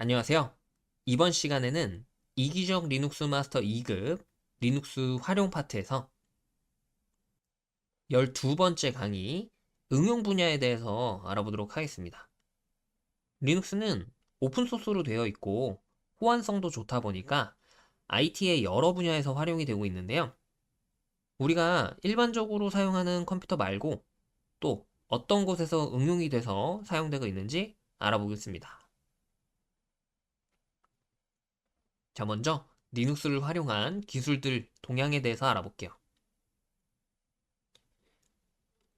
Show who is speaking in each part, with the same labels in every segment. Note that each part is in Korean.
Speaker 1: 안녕하세요. 이번 시간에는 이기적 리눅스 마스터 2급 리눅스 활용 파트에서 12번째 강의 응용 분야에 대해서 알아보도록 하겠습니다. 리눅스는 오픈소스로 되어 있고 호환성도 좋다 보니까 IT의 여러 분야에서 활용이 되고 있는데요. 우리가 일반적으로 사용하는 컴퓨터 말고 또 어떤 곳에서 응용이 돼서 사용되고 있는지 알아보겠습니다. 자, 먼저 리눅스를 활용한 기술들 동향에 대해서 알아볼게요.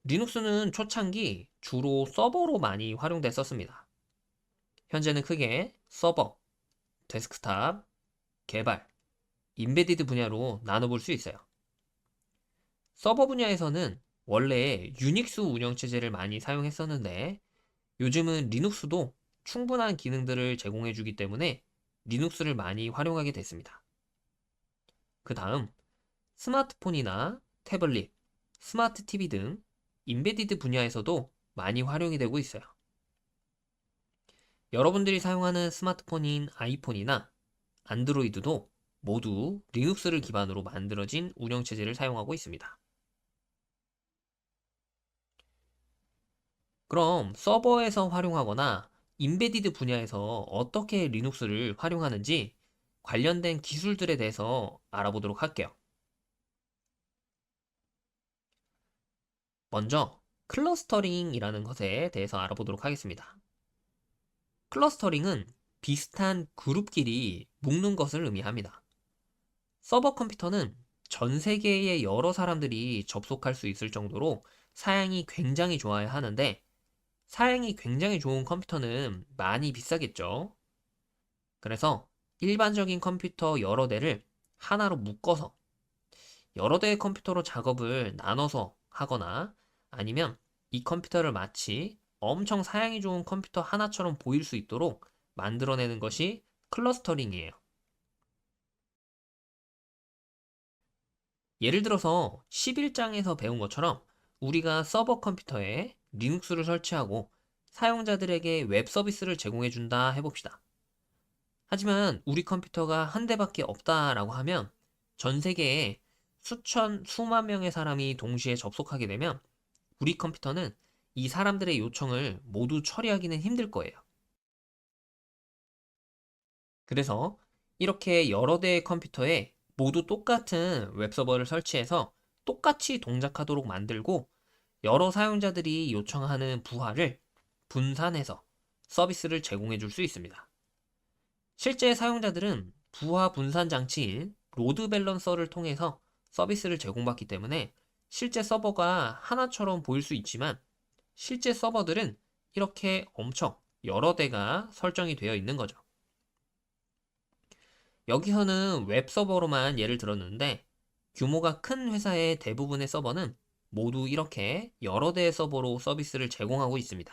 Speaker 1: 리눅스는 초창기 주로 서버로 많이 활용됐었습니다. 현재는 크게 서버, 데스크탑, 개발, 임베디드 분야로 나눠볼 수 있어요. 서버 분야에서는 원래 유닉스 운영체제를 많이 사용했었는데 요즘은 리눅스도 충분한 기능들을 제공해주기 때문에 리눅스를 많이 활용하게 됐습니다. 그 다음 스마트폰이나 태블릿, 스마트 TV 등 임베디드 분야에서도 많이 활용이 되고 있어요. 여러분들이 사용하는 스마트폰인 아이폰이나 안드로이드도 모두 리눅스를 기반으로 만들어진 운영체제를 사용하고 있습니다. 그럼 서버에서 활용하거나 임베디드 분야에서 어떻게 리눅스를 활용하는지 관련된 기술들에 대해서 알아보도록 할게요. 먼저 클러스터링이라는 것에 대해서 알아보도록 하겠습니다. 클러스터링은 비슷한 그룹끼리 묶는 것을 의미합니다. 서버 컴퓨터는 전 세계의 여러 사람들이 접속할 수 있을 정도로 사양이 굉장히 좋아야 하는데, 사양이 굉장히 좋은 컴퓨터는 많이 비싸겠죠. 그래서 일반적인 컴퓨터 여러 대를 하나로 묶어서 여러 대의 컴퓨터로 작업을 나눠서 하거나, 아니면 이 컴퓨터를 마치 엄청 사양이 좋은 컴퓨터 하나처럼 보일 수 있도록 만들어내는 것이 클러스터링이에요. 예를 들어서 11장에서 배운 것처럼 우리가 서버 컴퓨터에 리눅스를 설치하고 사용자들에게 웹 서비스를 제공해 준다 해봅시다. 하지만 우리 컴퓨터가 한 대밖에 없다라고 하면 전 세계에 수천, 수만 명의 사람이 동시에 접속하게 되면 우리 컴퓨터는 이 사람들의 요청을 모두 처리하기는 힘들 거예요. 그래서 이렇게 여러 대의 컴퓨터에 모두 똑같은 웹서버를 설치해서 똑같이 동작하도록 만들고 여러 사용자들이 요청하는 부하를 분산해서 서비스를 제공해 줄 수 있습니다. 실제 사용자들은 부하 분산 장치인 로드 밸런서를 통해서 서비스를 제공받기 때문에 실제 서버가 하나처럼 보일 수 있지만 실제 서버들은 이렇게 엄청 여러 대가 설정이 되어 있는 거죠. 여기서는 웹 서버로만 예를 들었는데 규모가 큰 회사의 대부분의 서버는 모두 이렇게 여러 대의 서버로 서비스를 제공하고 있습니다.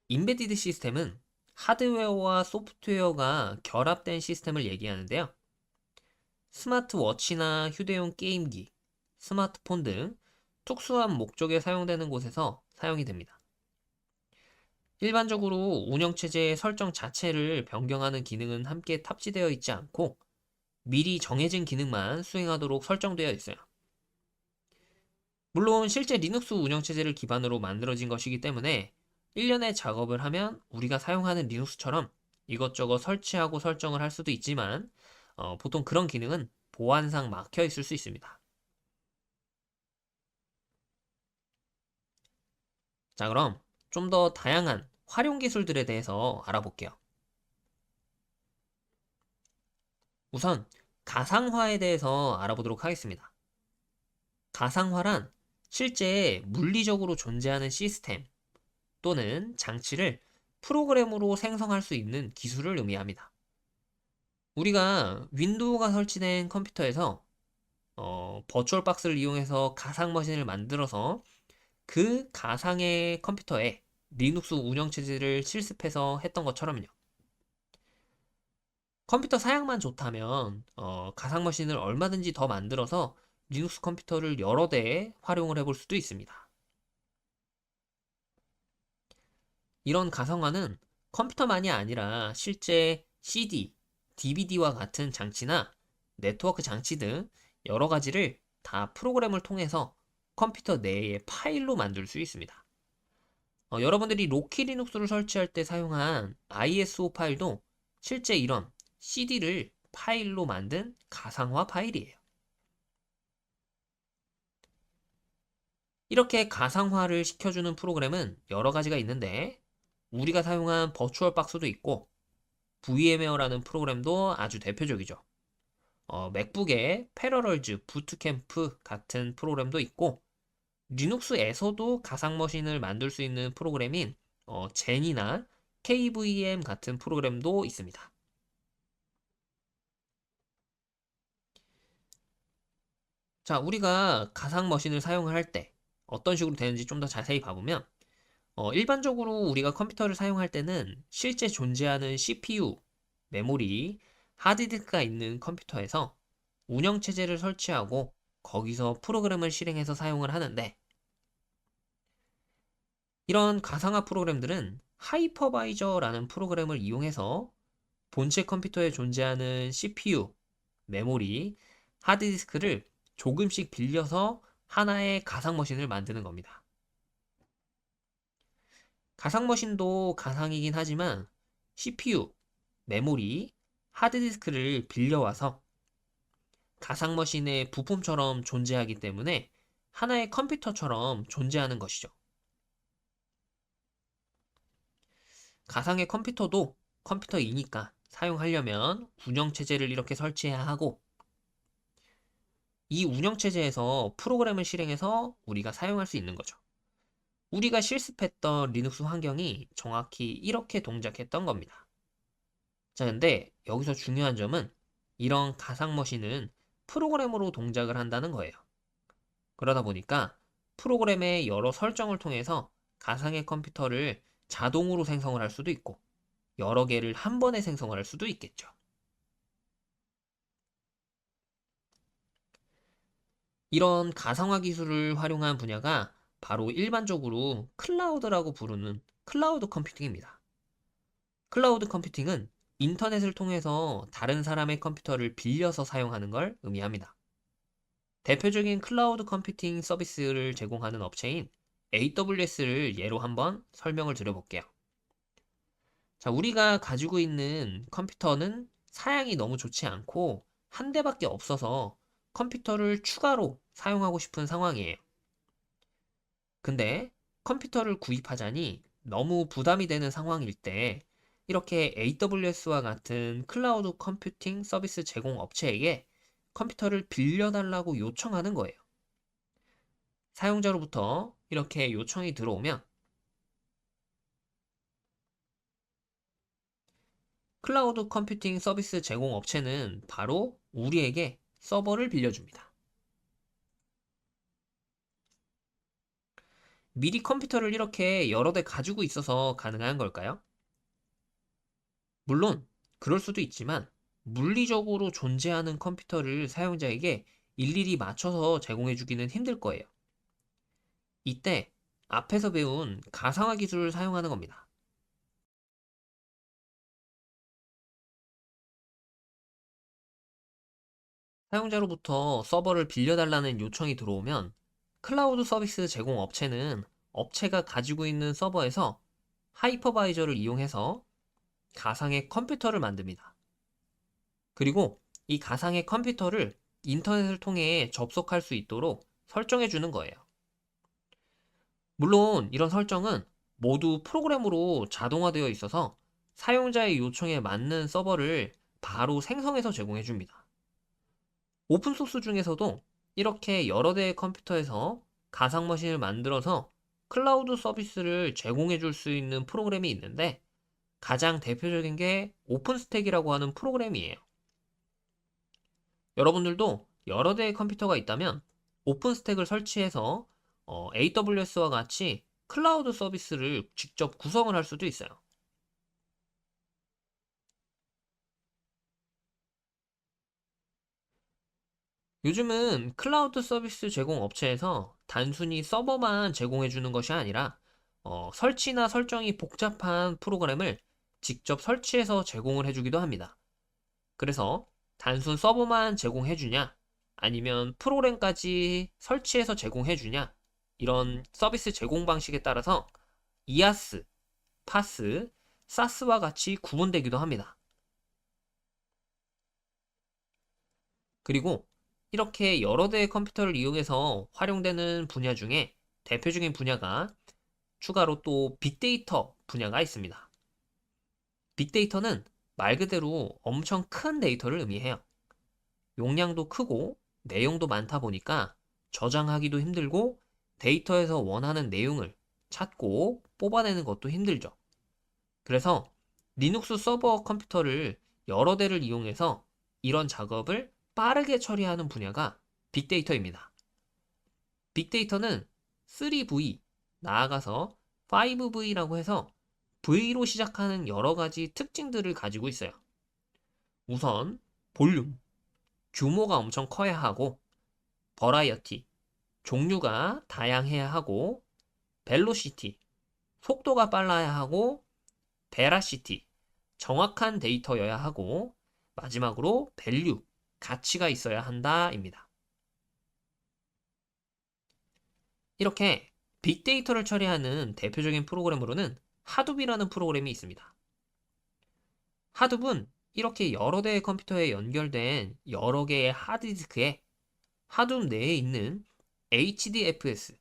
Speaker 1: 임베디드 시스템은 하드웨어와 소프트웨어가 결합된 시스템을 얘기하는데요. 스마트워치나 휴대용 게임기, 스마트폰 등 특수한 목적에 사용되는 곳에서 사용이 됩니다. 일반적으로 운영체제의 설정 자체를 변경하는 기능은 함께 탑재되어 있지 않고 미리 정해진 기능만 수행하도록 설정되어 있어요. 물론 실제 리눅스 운영체제를 기반으로 만들어진 것이기 때문에 일련의 작업을 하면 우리가 사용하는 리눅스처럼 이것저것 설치하고 설정을 할 수도 있지만 보통 그런 기능은 보안상 막혀 있을 수 있습니다. 자, 그럼 좀 더 다양한 활용 기술들에 대해서 알아볼게요. 우선 가상화에 대해서 알아보도록 하겠습니다. 가상화란 실제 물리적으로 존재하는 시스템 또는 장치를 프로그램으로 생성할 수 있는 기술을 의미합니다. 우리가 윈도우가 설치된 컴퓨터에서 버추얼 박스를 이용해서 가상 머신을 만들어서 그 가상의 컴퓨터에 리눅스 운영체제를 실습해서 했던 것처럼요. 컴퓨터 사양만 좋다면 가상 머신을 얼마든지 더 만들어서 리눅스 컴퓨터를 여러 대에 활용을 해볼 수도 있습니다. 이런 가상화는 컴퓨터만이 아니라 실제 CD, DVD와 같은 장치나 네트워크 장치 등 여러 가지를 다 프로그램을 통해서 컴퓨터 내의 파일로 만들 수 있습니다. 여러분들이 로키 리눅스를 설치할 때 사용한 ISO 파일도 실제 이런 CD를 파일로 만든 가상화 파일이에요. 이렇게 가상화를 시켜주는 프로그램은 여러 가지가 있는데 우리가 사용한 버추얼 박스도 있고 VMware라는 프로그램도 아주 대표적이죠. 맥북에 패러럴즈, 부트캠프 같은 프로그램도 있고 리눅스에서도 가상 머신을 만들 수 있는 프로그램인 젠이나 KVM 같은 프로그램도 있습니다. 자, 우리가 가상 머신을 사용을 할 때 어떤 식으로 되는지 좀 더 자세히 봐보면 일반적으로 우리가 컴퓨터를 사용할 때는 실제 존재하는 CPU, 메모리, 하드디스크가 있는 컴퓨터에서 운영체제를 설치하고 거기서 프로그램을 실행해서 사용을 하는데 이런 가상화 프로그램들은 하이퍼바이저라는 프로그램을 이용해서 본체 컴퓨터에 존재하는 CPU, 메모리, 하드디스크를 조금씩 빌려서 하나의 가상 머신을 만드는 겁니다. 가상 머신도 가상이긴 하지만 CPU, 메모리, 하드디스크를 빌려와서 가상 머신의 부품처럼 존재하기 때문에 하나의 컴퓨터처럼 존재하는 것이죠. 가상의 컴퓨터도 컴퓨터이니까 사용하려면 운영체제를 이렇게 설치해야 하고 이 운영체제에서 프로그램을 실행해서 우리가 사용할 수 있는 거죠. 우리가 실습했던 리눅스 환경이 정확히 이렇게 동작했던 겁니다. 자, 근데 여기서 중요한 점은 이런 가상 머신은 프로그램으로 동작을 한다는 거예요. 그러다 보니까 프로그램의 여러 설정을 통해서 가상의 컴퓨터를 자동으로 생성을 할 수도 있고 여러 개를 한 번에 생성을 할 수도 있겠죠. 이런 가상화 기술을 활용한 분야가 바로 일반적으로 클라우드라고 부르는 클라우드 컴퓨팅입니다. 클라우드 컴퓨팅은 인터넷을 통해서 다른 사람의 컴퓨터를 빌려서 사용하는 걸 의미합니다. 대표적인 클라우드 컴퓨팅 서비스를 제공하는 업체인 AWS를 예로 한번 설명을 드려볼게요. 자, 우리가 가지고 있는 컴퓨터는 사양이 너무 좋지 않고 한 대밖에 없어서 컴퓨터를 추가로 사용하고 싶은 상황이에요. 근데 컴퓨터를 구입하자니 너무 부담이 되는 상황일 때 이렇게 AWS와 같은 클라우드 컴퓨팅 서비스 제공 업체에게 컴퓨터를 빌려달라고 요청하는 거예요. 사용자로부터 이렇게 요청이 들어오면 클라우드 컴퓨팅 서비스 제공 업체는 바로 우리에게 서버를 빌려줍니다. 미리 컴퓨터를 이렇게 여러 대 가지고 있어서 가능한 걸까요? 물론 그럴 수도 있지만 물리적으로 존재하는 컴퓨터를 사용자에게 일일이 맞춰서 제공해주기는 힘들 거예요. 이때 앞에서 배운 가상화 기술을 사용하는 겁니다. 사용자로부터 서버를 빌려달라는 요청이 들어오면 클라우드 서비스 제공 업체는 업체가 가지고 있는 서버에서 하이퍼바이저를 이용해서 가상의 컴퓨터를 만듭니다. 그리고 이 가상의 컴퓨터를 인터넷을 통해 접속할 수 있도록 설정해 주는 거예요. 물론 이런 설정은 모두 프로그램으로 자동화되어 있어서 사용자의 요청에 맞는 서버를 바로 생성해서 제공해 줍니다. 오픈소스 중에서도 이렇게 여러 대의 컴퓨터에서 가상머신을 만들어서 클라우드 서비스를 제공해 줄 수 있는 프로그램이 있는데 가장 대표적인 게 오픈스택이라고 하는 프로그램이에요. 여러분들도 여러 대의 컴퓨터가 있다면 오픈스택을 설치해서 AWS와 같이 클라우드 서비스를 직접 구성을 할 수도 있어요. 요즘은 클라우드 서비스 제공 업체에서 단순히 서버만 제공해 주는 것이 아니라 설치나 설정이 복잡한 프로그램을 직접 설치해서 제공을 해주기도 합니다. 그래서 단순 서버만 제공해주냐, 아니면 프로그램까지 설치해서 제공해주냐, 이런 서비스 제공 방식에 따라서 이아스, 파스, 사스와 같이 구분되기도 합니다. 그리고 이렇게 여러 대의 컴퓨터를 이용해서 활용되는 분야 중에 대표적인 분야가 추가로 또 빅데이터 분야가 있습니다. 빅데이터는 말 그대로 엄청 큰 데이터를 의미해요. 용량도 크고 내용도 많다 보니까 저장하기도 힘들고 데이터에서 원하는 내용을 찾고 뽑아내는 것도 힘들죠. 그래서 리눅스 서버 컴퓨터를 여러 대를 이용해서 이런 작업을 빠르게 처리하는 분야가 빅데이터입니다. 빅데이터는 3V, 나아가서 5V라고 해서 V로 시작하는 여러 가지 특징들을 가지고 있어요. 우선 볼륨, 규모가 엄청 커야 하고, 버라이어티, 종류가 다양해야 하고, 벨로시티, 속도가 빨라야 하고, 베라시티, 정확한 데이터여야 하고, 마지막으로 밸류, 가치가 있어야 한다입니다. 이렇게 빅데이터를 처리하는 대표적인 프로그램으로는 하둡이라는 프로그램이 있습니다. 하둡은 이렇게 여러 대의 컴퓨터에 연결된 여러 개의 하드디스크에 하둡 내에 있는 HDFS,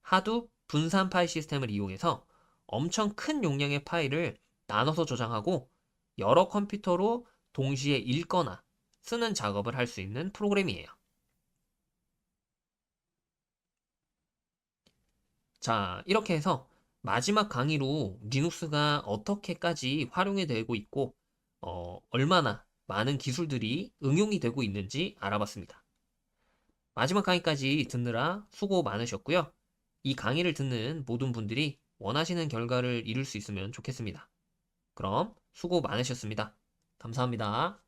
Speaker 1: 하둡 분산 파일 시스템을 이용해서 엄청 큰 용량의 파일을 나눠서 저장하고 여러 컴퓨터로 동시에 읽거나 쓰는 작업을 할 수 있는 프로그램이에요. 자, 이렇게 해서 마지막 강의로 리눅스가 어떻게까지 활용이 되고 있고, 얼마나 많은 기술들이 응용이 되고 있는지 알아봤습니다. 마지막 강의까지 듣느라 수고 많으셨고요. 이 강의를 듣는 모든 분들이 원하시는 결과를 이룰 수 있으면 좋겠습니다. 그럼 수고 많으셨습니다. 감사합니다.